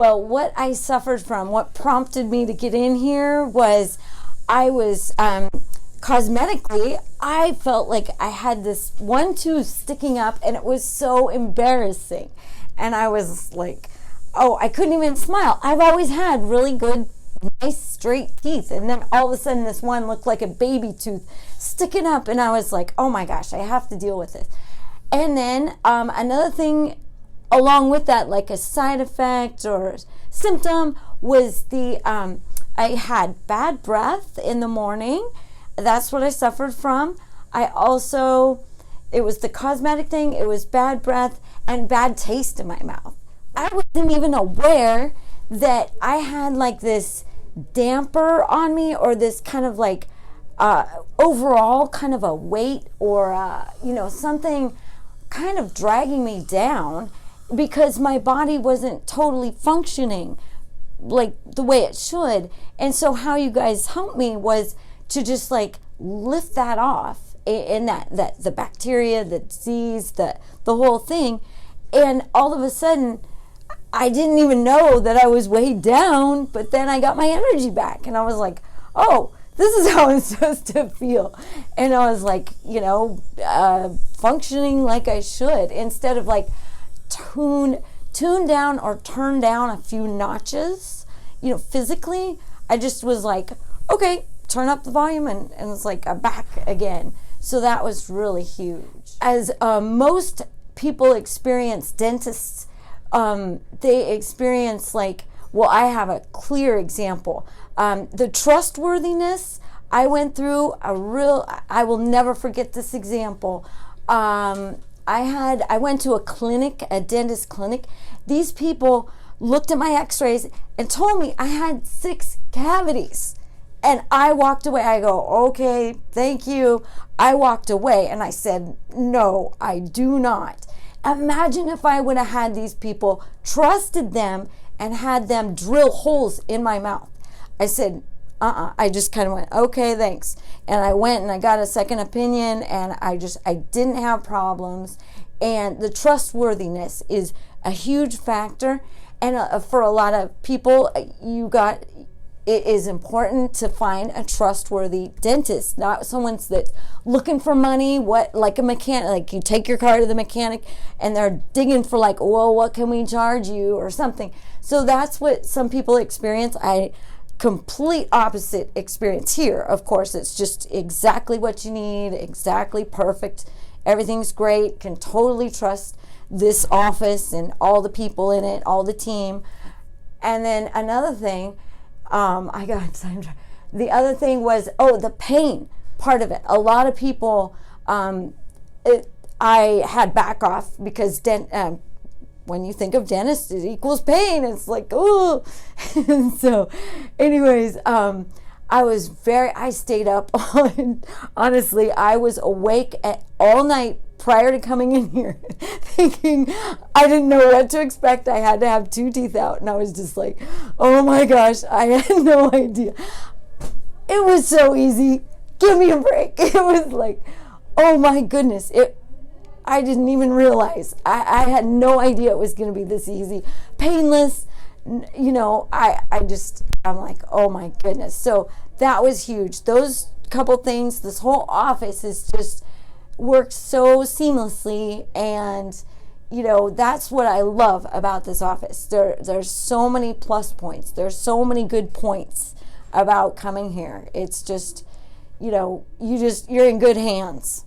Well, what I suffered from, what prompted me to get in here was I was cosmetically, I felt like I had this one tooth sticking up and it was so embarrassing. And I was like, oh, I couldn't even smile. I've always had really good, nice, straight teeth. And then all of a sudden, this one looked like a baby tooth sticking up. And I was like, oh my gosh, I have to deal with this. And then another thing along with that, like a side effect or symptom, was I had bad breath in the morning. That's what I suffered from. It was the cosmetic thing, it was bad breath and bad taste in my mouth. I wasn't even aware that I had like this damper on me, or this kind of like overall kind of a weight, or something kind of dragging me down, because my body wasn't totally functioning like the way it should. And so how you guys helped me was to just like lift that off, and that the bacteria, the disease, the whole thing. And all of a sudden, I didn't even know that I was weighed down, but then I got my energy back, and I was like, oh, this is how I'm supposed to feel. And I was like, functioning like I should, instead of like tune down or turn down a few notches, physically. I just was like, okay, turn up the volume, and it's like I'm back again. So that was really huge. As most people experience, dentists, they experience like, well, I have a clear example. The trustworthiness, I went through I will never forget this example. I went to a dentist clinic. These people looked at my x-rays and told me I had 6 cavities. And I walked away. I go, okay, thank you. I walked away and I said, no, I do not. Imagine if I would have had these people, trusted them, and had them drill holes in my mouth. I said, I just kind of went, okay, thanks. And I went and I got a second opinion, and I didn't have problems. And the trustworthiness is a huge factor. And for a lot of people, it is important to find a trustworthy dentist, not someone that's looking for money, like a mechanic. Like, you take your car to the mechanic and they're digging for like, well, what can we charge you or something. So that's what some people experience. Complete opposite experience here. Of course, it's just exactly what you need, exactly perfect. Everything's great, can totally trust this office and all the people in it, all the team. And then another thing, the other thing was, the pain part of it. A lot of people, I had back off because when you think of dentist, it equals pain. It's like, oh. So anyways, I stayed up on, honestly, I was awake all night prior to coming in here thinking I didn't know what to expect. I had to have 2 teeth out, and I was just like, oh my gosh, I had no idea. It was so easy. Give me a break. It was like, oh my goodness. I didn't even realize. I had no idea it was going to be this easy. Painless. I'm like, oh my goodness. So that was huge. Those couple things, this whole office is just works so seamlessly, and that's what I love about this office. There's so many plus points. There's so many good points about coming here. It's just, you're in good hands.